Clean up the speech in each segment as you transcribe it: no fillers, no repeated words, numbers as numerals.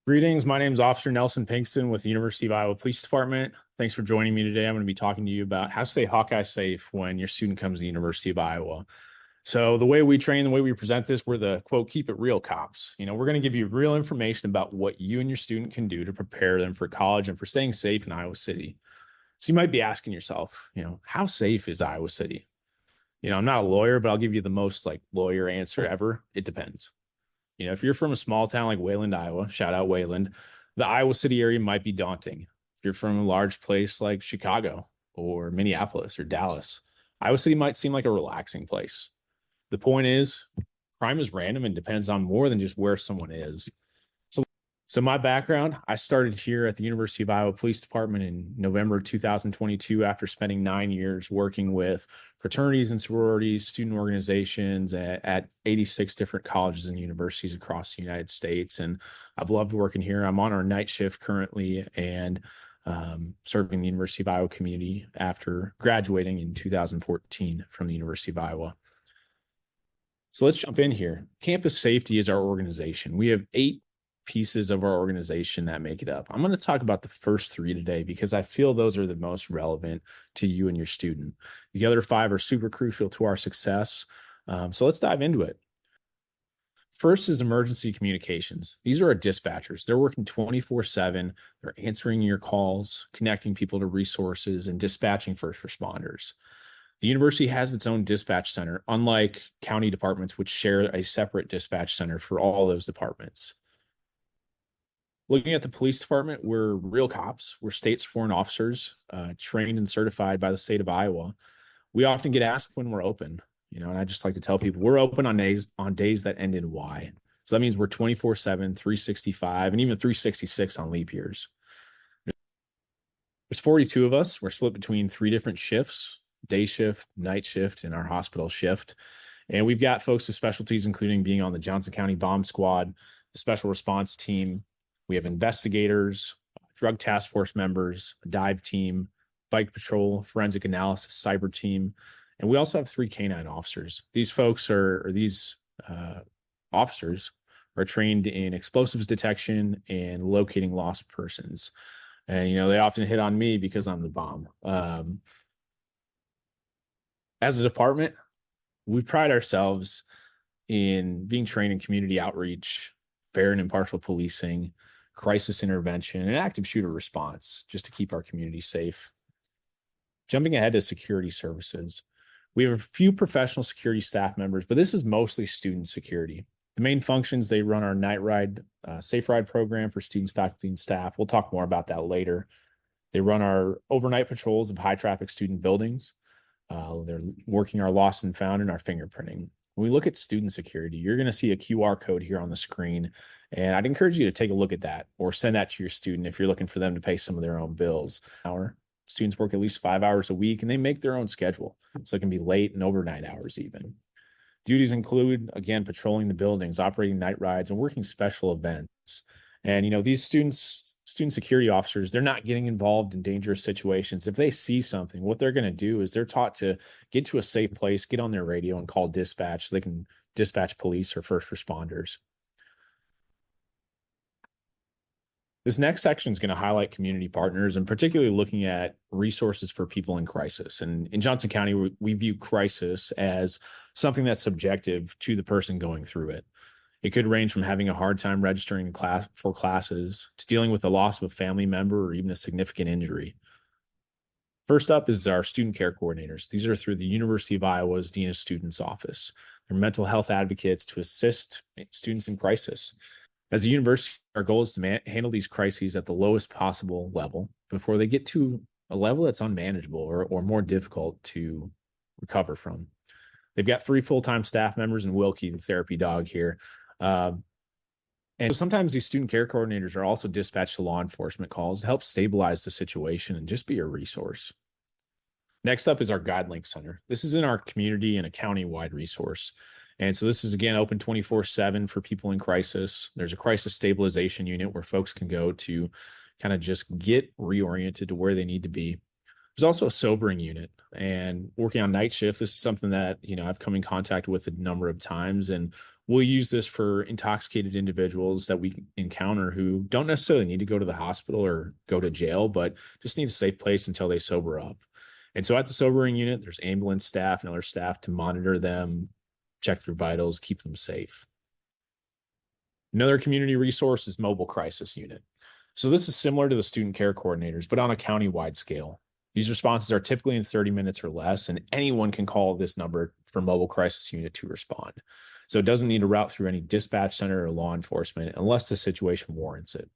Greetings. My name is Officer Nelson Pinkston with the University of Iowa Police Department. Thanks for joining me today. I'm going to be talking to you about how to stay Hawkeye safe when your student comes to the University of Iowa. So the way we train, the way we present this, we're the quote, keep it real cops. We're going to give you real information about what you and your student can do to prepare them for college and for staying safe in Iowa City. So you might be asking yourself, how safe is Iowa City? I'm not a lawyer, but I'll give you the most lawyer answer ever. It depends. If you're from a small town like Wayland, Iowa, shout out Wayland, the Iowa City area might be daunting. If you're from a large place like Chicago or Minneapolis or Dallas, Iowa City might seem like a relaxing place. The point is, crime is random and depends on more than just where someone is. So my background, I started here at the University of Iowa Police Department in November 2022 after spending 9 years working with fraternities and sororities, student organizations at 86 different colleges and universities across the United States. And I've loved working here. I'm on our night shift currently and serving the University of Iowa community after graduating in 2014 from the University of Iowa. So let's jump in here. Campus safety is our organization. We have 8 pieces of our organization that make it up. I'm going to talk about the first 3 today because I feel those are the most relevant to you and your student. The other 5 are super crucial to our success. So let's dive into it. First is emergency communications. These are our dispatchers. They're working 24/7. They're answering your calls, connecting people to resources, and dispatching first responders. The university has its own dispatch center, unlike county departments, which share a separate dispatch center for all those departments. Looking at the police department, we're real cops. We're state sworn officers, trained and certified by the state of Iowa. We often get asked when we're open, and I just like to tell people we're open on days that end in Y. So that means we're 24/7, 365, and even 366 on leap years. There's 42 of us. We're split between 3 different shifts: day shift, night shift, and our hospital shift. And we've got folks with specialties, including being on the Johnson County Bomb Squad, the Special Response Team. We have investigators, drug task force members, a dive team, bike patrol, forensic analysis, cyber team, and we also have 3 canine officers. These folks officers are trained in explosives detection and locating lost persons. And, they often hit on me because I'm the bomb. As a department, we pride ourselves in being trained in community outreach, fair and impartial policing, crisis intervention, and active shooter response, just to keep our community safe. Jumping ahead to security services, we have a few professional security staff members, but this is mostly student security. The main functions, they run our night ride, safe ride program for students, faculty, and staff. We'll talk more about that later. They run our overnight patrols of high traffic student buildings. They're working our lost and found and our fingerprinting. When we look at student security, you're going to see a QR code here on the screen, and I'd encourage you to take a look at that or send that to your student if you're looking for them to pay some of their own bills. Our students work at least 5 hours a week, and they make their own schedule, so it can be late and overnight hours even. Duties include, again, patrolling the buildings, operating night rides, and working special events. And, these student security officers, they're not getting involved in dangerous situations. If they see something, what they're going to do is they're taught to get to a safe place, get on their radio and call dispatch so they can dispatch police or first responders. This next section is going to highlight community partners and particularly looking at resources for people in crisis. And in Johnson County, we view crisis as something that's subjective to the person going through it. It could range from having a hard time registering for classes to dealing with the loss of a family member or even a significant injury. First up is our student care coordinators. These are through the University of Iowa's Dean of Students Office. They're mental health advocates to assist students in crisis. As a university, our goal is to handle these crises at the lowest possible level before they get to a level that's unmanageable or more difficult to recover from. They've got 3 full-time staff members and Wilkie, the therapy dog here. And sometimes these student care coordinators are also dispatched to law enforcement calls to help stabilize the situation and just be a resource. Next up is our GuideLink Center. This is in our community and a county-wide resource. And so this is, again, open 24/7 for people in crisis. There's a crisis stabilization unit where folks can go to kind of just get reoriented to where they need to be. There's also a sobering unit, and working on night shift, this is something that, I've come in contact with a number of times. And We'll use this for intoxicated individuals that we encounter who don't necessarily need to go to the hospital or go to jail, but just need a safe place until they sober up. And so at the sobering unit, there's ambulance staff and other staff to monitor them, check their vitals, keep them safe. Another community resource is Mobile Crisis Unit. So this is similar to the student care coordinators, but on a county-wide scale. These responses are typically in 30 minutes or less, and anyone can call this number for Mobile Crisis Unit to respond. So it doesn't need to route through any dispatch center or law enforcement unless the situation warrants it.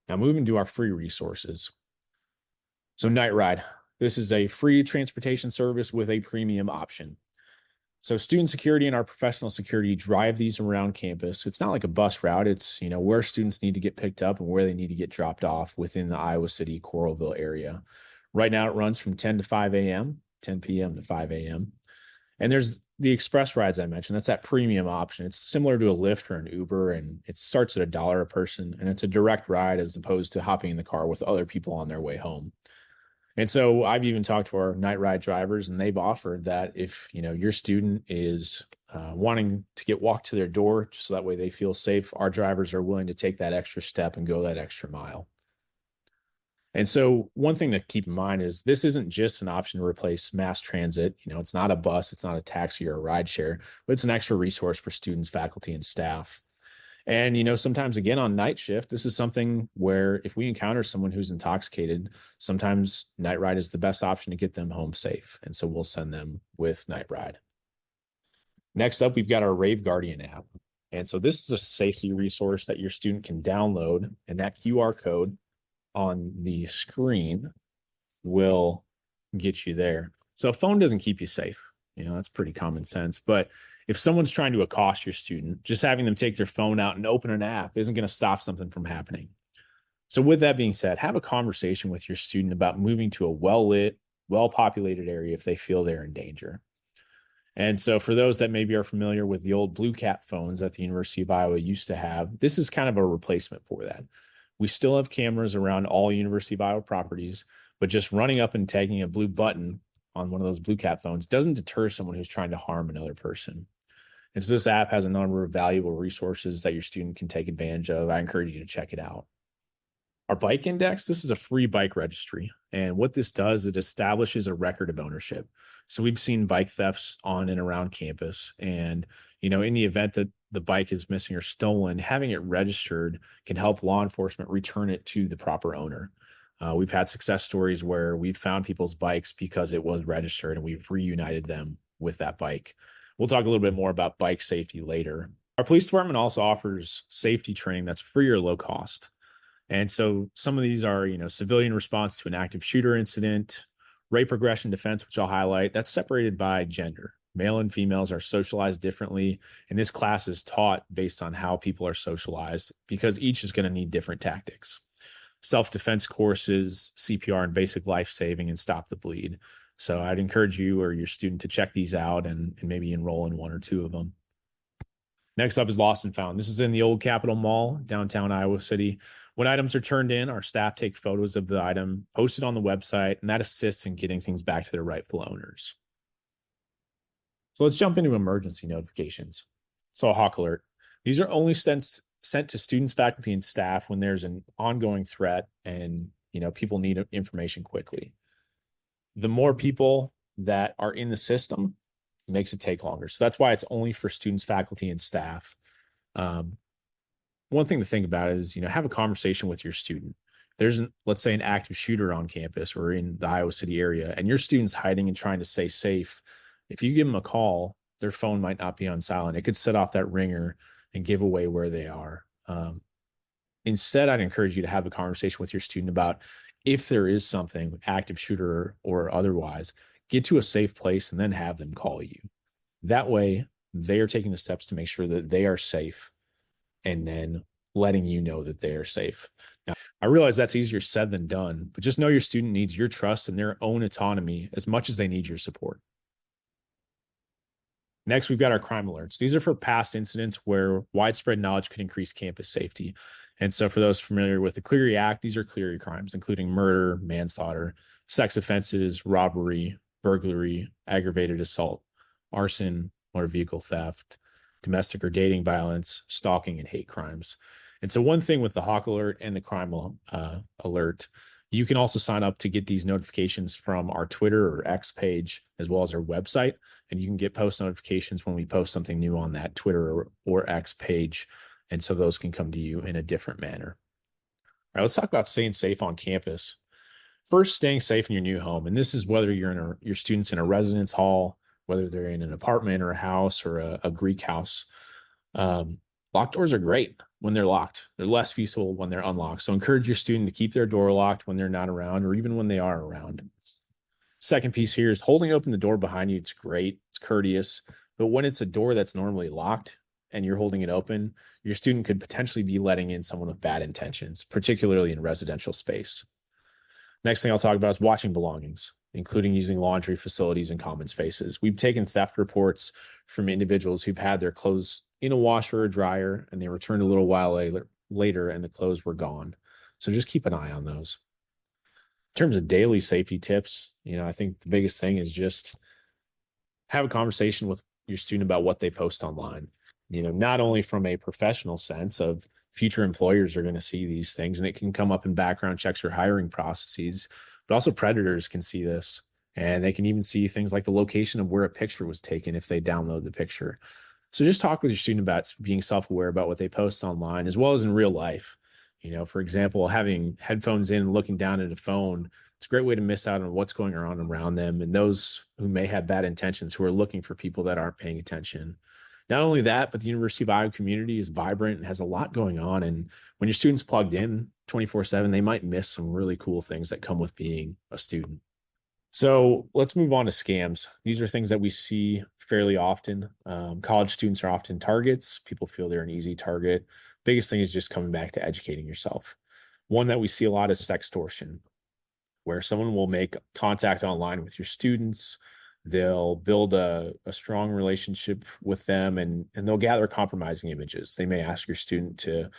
Now moving to our free resources. So Night Ride. This is a free transportation service with a premium option. So student security and our professional security drive these around campus. It's not like a bus route. It's, where students need to get picked up and where they need to get dropped off within the Iowa City, Coralville area. Right now it runs from 10 to 5 a.m., 10 p.m. to 5 a.m. And there's the express rides I mentioned. That's that premium option. It's similar to a Lyft or an Uber, and it starts at $1 a person, and it's a direct ride as opposed to hopping in the car with other people on their way home. And so I've even talked to our Night Ride drivers, and they've offered that if your student is wanting to get walked to their door, just so that way they feel safe, our drivers are willing to take that extra step and go that extra mile. And so one thing to keep in mind is this isn't just an option to replace mass transit. It's not a bus, it's not a taxi or a ride share, but it's an extra resource for students, faculty, and staff. And, sometimes again on night shift, this is something where if we encounter someone who's intoxicated, sometimes Night Ride is the best option to get them home safe. And so we'll send them with Night Ride. Next up, we've got our Rave Guardian app. And so this is a safety resource that your student can download, and that QR code on the screen will get you there. So a phone doesn't keep you safe. That's pretty common sense. But if someone's trying to accost your student, just having them take their phone out and open an app isn't going to stop something from happening. So with that being said, have a conversation with your student about moving to a well-lit, well-populated area if they feel they're in danger. And so for those that maybe are familiar with the old Blue Cap phones that the University of Iowa used to have, this is kind of a replacement for that. We still have cameras around all University of Iowa properties, but just running up and tagging a blue button on one of those Blue Cap phones doesn't deter someone who's trying to harm another person. And so this app has a number of valuable resources that your student can take advantage of. I encourage you to check it out. Our Bike Index, this is a free bike registry. And what this does, it establishes a record of ownership. So we've seen bike thefts on and around campus. And, in the event that the bike is missing or stolen, having it registered can help law enforcement return it to the proper owner. We've had success stories where we've found people's bikes because it was registered and we've reunited them with that bike. We'll talk a little bit more about bike safety later. Our police department also offers safety training that's free or low cost. And so some of these are, civilian response to an active shooter incident, rape regression defense, which I'll highlight. That's separated by gender. Male and females are socialized differently. And this class is taught based on how people are socialized because each is going to need different tactics. Self-defense courses, CPR and basic life saving, and stop the bleed. So I'd encourage you or your student to check these out and maybe enroll in one or two of them. Next up is Lost and Found. This is in the old Capitol Mall, downtown Iowa City. When items are turned in, our staff take photos of the item, post it on the website, and that assists in getting things back to their rightful owners. So let's jump into emergency notifications. So a Hawk Alert. These are only sent to students, faculty, and staff when there's an ongoing threat and people need information quickly. The more people that are in the system makes it take longer. So that's why it's only for students, faculty, and staff. One thing to think about is, have a conversation with your student. There's let's say an active shooter on campus or in the Iowa City area, and your student's hiding and trying to stay safe. If you give them a call, their phone might not be on silent. It could set off that ringer and give away where they are. Instead, I'd encourage you to have a conversation with your student about if there is something, active shooter or otherwise, get to a safe place and then have them call you. That way, they are taking the steps to make sure that they are safe and then letting you know that they are safe. Now, I realize that's easier said than done, but just know your student needs your trust and their own autonomy as much as they need your support. Next, we've got our crime alerts. These are for past incidents where widespread knowledge could increase campus safety. And so for those familiar with the Clery Act, these are Clery crimes, including murder, manslaughter, sex offenses, robbery, burglary, aggravated assault, arson, motor vehicle theft, domestic or dating violence, stalking, and hate crimes. And so one thing with the Hawk Alert and the Crime Alert, you can also sign up to get these notifications from our Twitter or X page, as well as our website. And you can get post notifications when we post something new on that Twitter or X page. And so those can come to you in a different manner. All right, let's talk about staying safe on campus. First, staying safe in your new home. And this is whether you're in your students in a residence hall, whether they're in an apartment or a house or a Greek house. Locked doors are great when they're locked. They're less useful when they're unlocked. So encourage your student to keep their door locked when they're not around or even when they are around. Second piece here is holding open the door behind you. It's great. It's courteous. But when it's a door that's normally locked and you're holding it open, your student could potentially be letting in someone with bad intentions, particularly in residential space. Next thing I'll talk about is watching belongings, including using laundry facilities and common spaces. We've taken theft reports from individuals who've had their clothes in a washer or dryer, and they returned a little while later and the clothes were gone. So just keep an eye on those. In terms of daily safety tips, I think the biggest thing is just have a conversation with your student about what they post online. Not only from a professional sense of future employers are going to see these things, and it can come up in background checks or hiring processes, but also predators can see this, and they can even see things like the location of where a picture was taken if they download the picture. So just talk with your student about being self-aware about what they post online, as well as in real life. For example, having headphones in and looking down at a phone, it's a great way to miss out on what's going on around them and those who may have bad intentions, who are looking for people that aren't paying attention. Not only that, but the University of Iowa community is vibrant and has a lot going on. And when your student's plugged in 24/7, they might miss some really cool things that come with being a student. So let's move on to scams. These are things that we see fairly often. College students are often targets. People feel they're an easy target. Biggest thing is just coming back to educating yourself. One that we see a lot is sextortion, where someone will make contact online with your students. They'll build a strong relationship with them, and they'll gather compromising images. They may ask your student to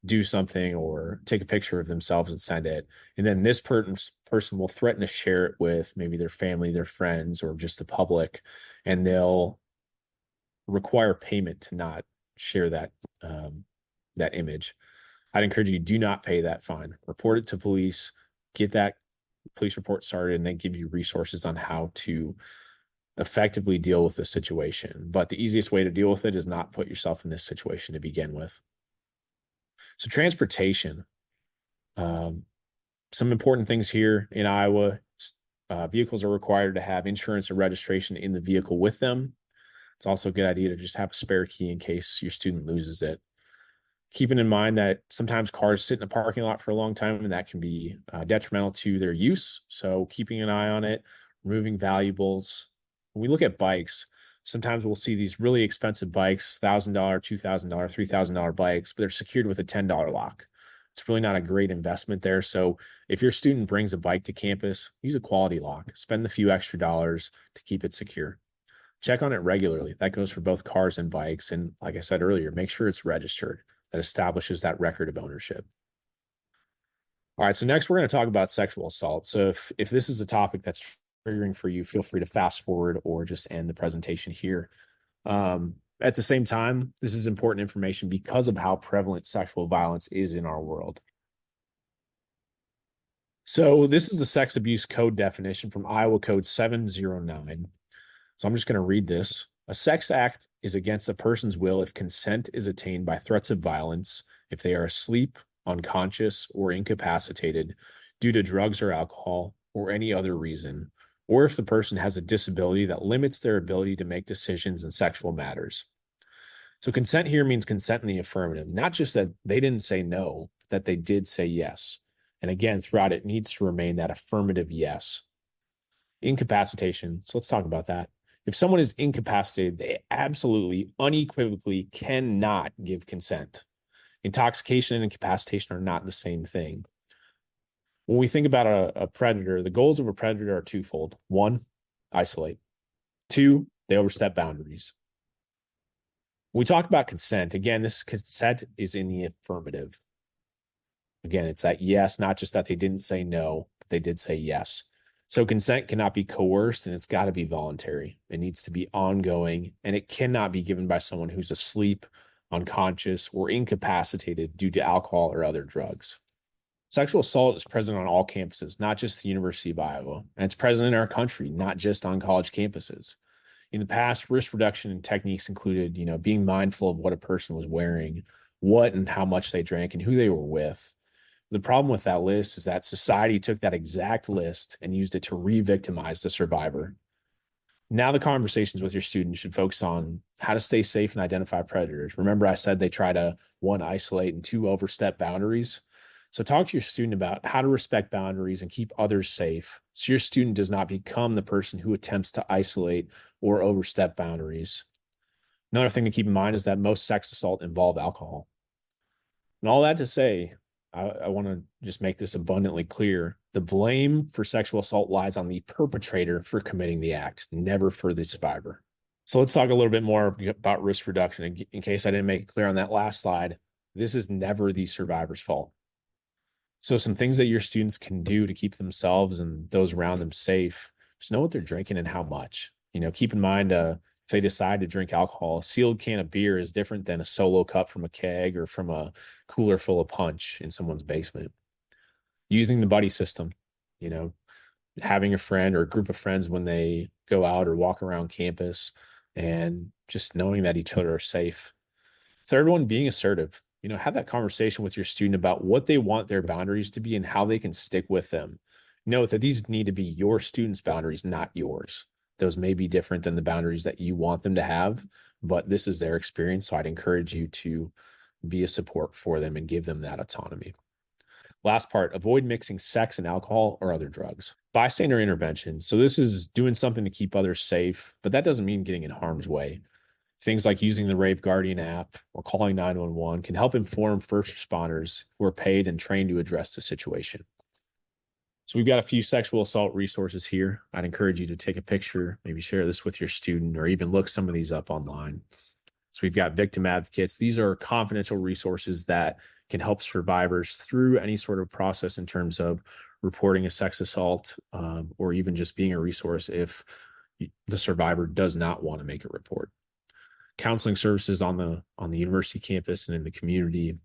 do something or take a picture of themselves and send it. And then this person will threaten to share it with maybe their family, their friends, or just the public. And they'll require payment to not share that image. I'd encourage you, do not pay that fine. Report it to police, get that police report started, and then give you resources on how to effectively deal with the situation. But the easiest way to deal with it is not put yourself in this situation to begin with. So transportation, some important things here in Iowa. Vehicles are required to have insurance or registration in the vehicle with them. It's also a good idea to just have a spare key in case your student loses it. Keeping in mind that sometimes cars sit in a parking lot for a long time, and that can be detrimental to their use. So keeping an eye on it, removing valuables. When we look at bikes, sometimes we'll see these really expensive bikes, $1,000, $2,000, $3,000 bikes, but they're secured with a $10 lock. It's really not a great investment there. So if your student brings a bike to campus, use a quality lock. Spend the few extra dollars to keep it secure. Check on it regularly. That goes for both cars and bikes. And like I said earlier, make sure it's registered. That establishes that record of ownership. All right, so next we're going to talk about sexual assault. So if this is a topic that's triggering for you, feel free to fast forward or just end the presentation here. At the same time, this is important information because of how prevalent sexual violence is in our world. So this is the sex abuse code definition from Iowa Code 709. So I'm just going to read this. A sex act is against a person's will if consent is attained by threats of violence, if they are asleep, unconscious, or incapacitated due to drugs or alcohol or any other reason, or if the person has a disability that limits their ability to make decisions in sexual matters. So consent here means consent in the affirmative, not just that they didn't say no, but that they did say yes. And again, throughout it needs to remain that affirmative yes. Incapacitation. So let's talk about that. If someone is incapacitated, they absolutely, unequivocally cannot give consent. Intoxication and incapacitation are not the same thing. When we think about a predator, the goals of a predator are twofold. One, isolate. Two, they overstep boundaries. When we talk about consent, again, this consent is in the affirmative. Again, it's that yes, not just that they didn't say no, but they did say yes. So consent cannot be coerced and it's got to be voluntary. It needs to be ongoing and it cannot be given by someone who's asleep, unconscious, or incapacitated due to alcohol or other drugs. Sexual assault is present on all campuses, not just the University of Iowa. And it's present in our country, not just on college campuses. In the past, risk reduction techniques included, being mindful of what a person was wearing, what and how much they drank, and who they were with. The problem with that list is that society took that exact list and used it to re-victimize the survivor. Now the conversations with your students should focus on how to stay safe and identify predators. Remember, I said they try to, one, isolate, and two, overstep boundaries. So talk to your student about how to respect boundaries and keep others safe so your student does not become the person who attempts to isolate or overstep boundaries. Another thing to keep in mind is that most sex assault involve alcohol. And all that to say, I want to just make this abundantly clear. The blame for sexual assault lies on the perpetrator for committing the act, never for the survivor. So let's talk a little bit more about risk reduction. In case I didn't make it clear on that last slide, this is never the survivor's fault. So some things that your students can do to keep themselves and those around them safe, just know what they're drinking and how much. Keep in mind, if they decide to drink alcohol, a sealed can of beer is different than a solo cup from a keg or from a cooler full of punch in someone's basement. Using the buddy system, having a friend or a group of friends when they go out or walk around campus and just knowing that each other are safe. Third one, being assertive. Have that conversation with your student about what they want their boundaries to be and how they can stick with them. Note that these need to be your students' boundaries, not yours. Those may be different than the boundaries that you want them to have, but this is their experience. So I'd encourage you to be a support for them and give them that autonomy. Last part, avoid mixing sex and alcohol or other drugs. Bystander intervention. So this is doing something to keep others safe, but that doesn't mean getting in harm's way. Things like using the Rave Guardian app or calling 911 can help inform first responders who are paid and trained to address the situation. So we've got a few sexual assault resources here. I'd encourage you to take a picture, maybe share this with your student, or even look some of these up online. So we've got victim advocates. These are confidential resources that can help survivors through any sort of process in terms of reporting a sex assault, or even just being a resource if the survivor does not want to make a report. Counseling services on the university campus and in the community.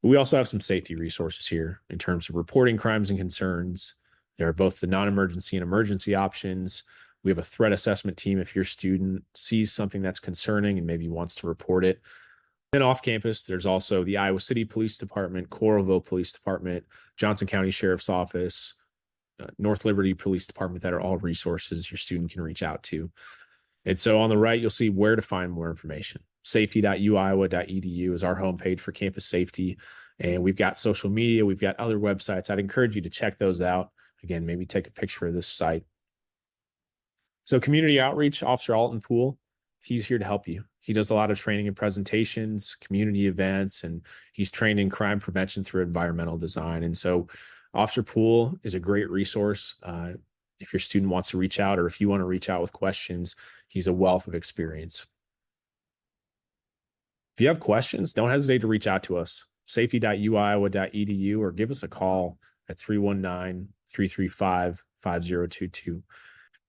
We also have some safety resources here in terms of reporting crimes and concerns. There are both the non-emergency and emergency options. We have a threat assessment team if your student sees something that's concerning and maybe wants to report it. Then off campus, there's also the Iowa City Police Department, Coralville Police Department, Johnson County Sheriff's Office, North Liberty Police Department that are all resources your student can reach out to. And so on the right, you'll see where to find more information. Safety.uiowa.edu is our homepage for campus safety. And we've got social media. We've got other websites. I'd encourage you to check those out. Again, maybe take a picture of this site. So community outreach, Officer Alton Poole, he's here to help you. He does a lot of training and presentations, community events, and he's trained in crime prevention through environmental design. And so Officer Poole is a great resource. If your student wants to reach out or if you want to reach out with questions, he's a wealth of experience. If you have questions, don't hesitate to reach out to us, safety.uiowa.edu, or give us a call at 319-335-5022.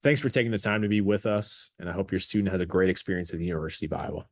Thanks for taking the time to be with us, and I hope your student has a great experience at the University of Iowa.